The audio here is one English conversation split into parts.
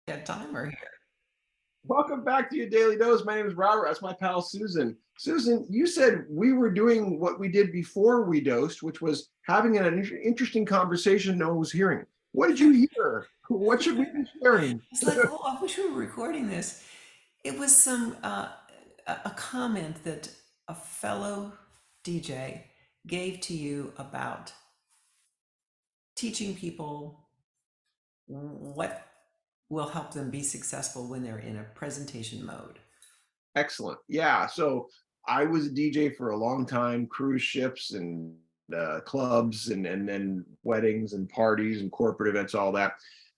a timer here. Welcome back to your Daily Dose. My name is Robert. That's my pal Susan. Susan, you said we were doing what we did before we dosed, which was having an interesting conversation no one was hearing. What did you hear? What should we be sharing? It's like, oh, I wish we were recording this. It was a comment that a fellow DJ gave to you about teaching people what will help them be successful when they're in a presentation mode. Excellent. Yeah. So I was a DJ for a long time, cruise ships and clubs and then weddings and parties and corporate events, all that.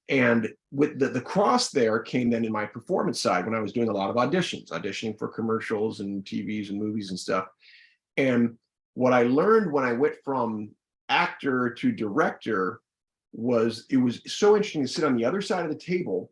And with the cross there came then in my performance side when I was doing a lot of auditioning for commercials and TVs and movies and stuff. And what I learned when I went from actor to director was it was so interesting to sit on the other side of the table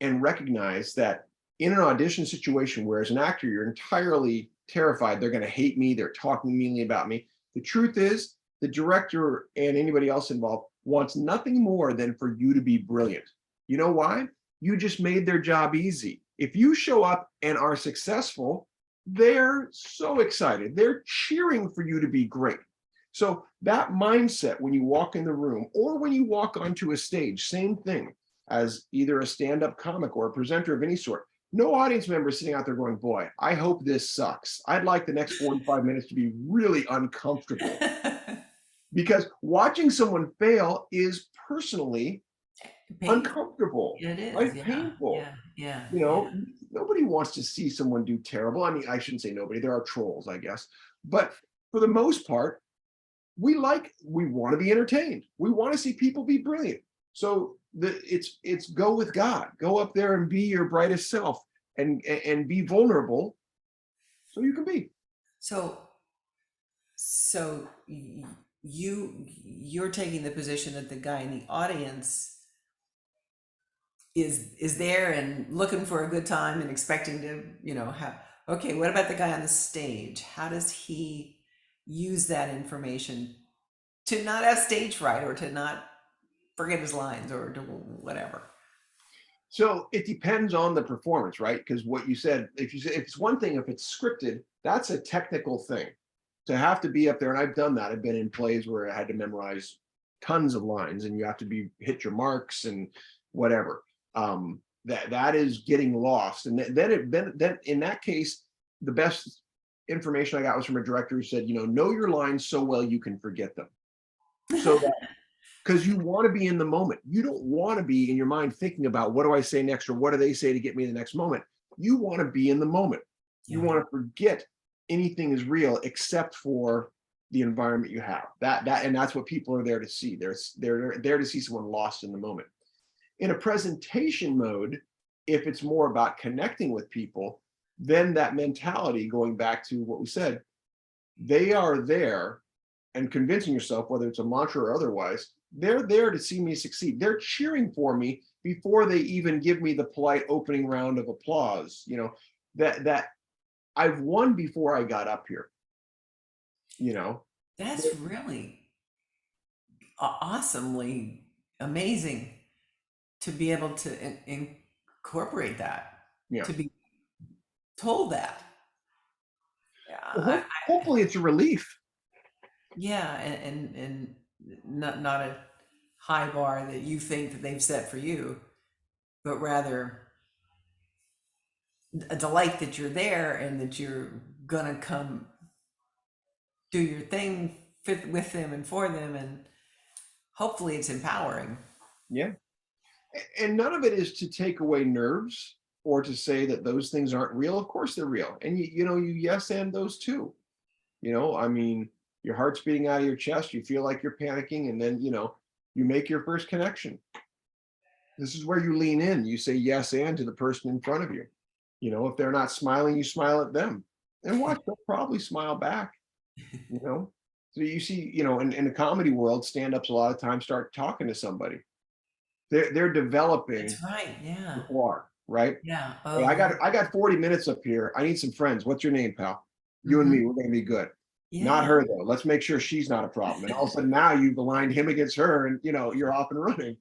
and recognize that in an audition situation where as an actor you're entirely terrified they're going to hate me, they're talking meanly about me. The truth is the director and anybody else involved wants nothing more than for you to be brilliant. You know why? You just made their job easy. If you show up and are successful, they're so excited, they're cheering for you to be great. So that mindset when you walk in the room or when you walk onto a stage, same thing as either a stand-up comic or a presenter of any sort. No audience member sitting out there going, boy, I hope this sucks. I'd like the next 45 minutes to be really uncomfortable. Because watching someone fail is personally uncomfortable, It is, right? yeah, Painful. yeah, yeah, You yeah. know, nobody wants to see someone do terrible. I mean, I shouldn't say nobody, there are trolls, I guess. But for the most part, we want to be entertained. We want to see people be brilliant. So it's go with God. Go up there and be your brightest self and be vulnerable so you can be. So, you're taking the position that the guy in the audience is there and looking for a good time and expecting to, have, okay, what about the guy on the stage? How does he use that information to not have stage fright or to not forget his lines or to whatever? So it depends on the performance, right? Because what you said, if it's one thing, if it's scripted, that's a technical thing. To have to be up there, and I've done that. I've been in plays where I had to memorize tons of lines, and you have to hit your marks and whatever. That is getting lost, and then in that case, the best information I got was from a director who said, know your lines so well you can forget them. So because you want to be in the moment. You don't want to be in your mind thinking about what do I say next or what do they say to get me in the next moment. You want to be in the moment. You Yeah. want to forget anything is real except for the environment you have. And that's what people are there to see. They're there to see someone lost in the moment. In a presentation mode, if it's more about connecting with people, then that mentality, going back to what we said, they are there and convincing yourself, whether it's a mantra or otherwise, they're there to see me succeed. They're cheering for me before they even give me the polite opening round of applause. That I've won before I got up here. That's really awesomely amazing to be able to incorporate that, Yeah. to be told that. Yeah, Well, hopefully it's a relief. yeah, and not a high bar that you think that they've set for you, but rather a delight that you're there and that you're gonna come do your thing with them and for them, and hopefully it's empowering. Yeah. And none of it is to take away nerves or to say that those things aren't real. Of course they're real. And you yes and those too. I mean, your heart's beating out of your chest, you feel like you're panicking, and then you make your first connection. This is where you lean in. You say yes and to the person in front of you. If they're not smiling, you smile at them. And watch, they'll probably smile back. So you see, in the comedy world, stand-ups a lot of times start talking to somebody. They're developing That's right. Yeah. before, right? Yeah. Hey, Oh, I yeah. got 40 minutes up here. I need some friends. What's your name, pal? You and Hmm. me, we're gonna be good. Not Yeah. her though. Let's make sure she's not a problem. And all of a sudden now you've aligned him against her, and you're off and running.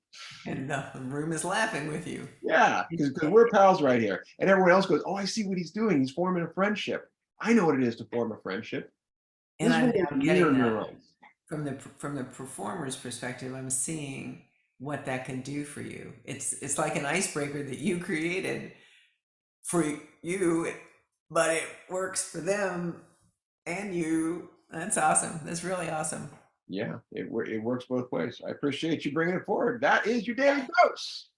And the room is laughing with you. Yeah, because we're pals right here. And everyone else goes, oh, I see what he's doing. He's forming a friendship. I know what it is to form a friendship. And This is I'm one of those now mirror getting that neurons. from the performer's perspective. I'm seeing what that can do for you. It's like an icebreaker that you created for you, but it works for them and you. That's awesome. That's really awesome. Yeah, it works both ways. I appreciate you bringing it forward. That is your daily dose.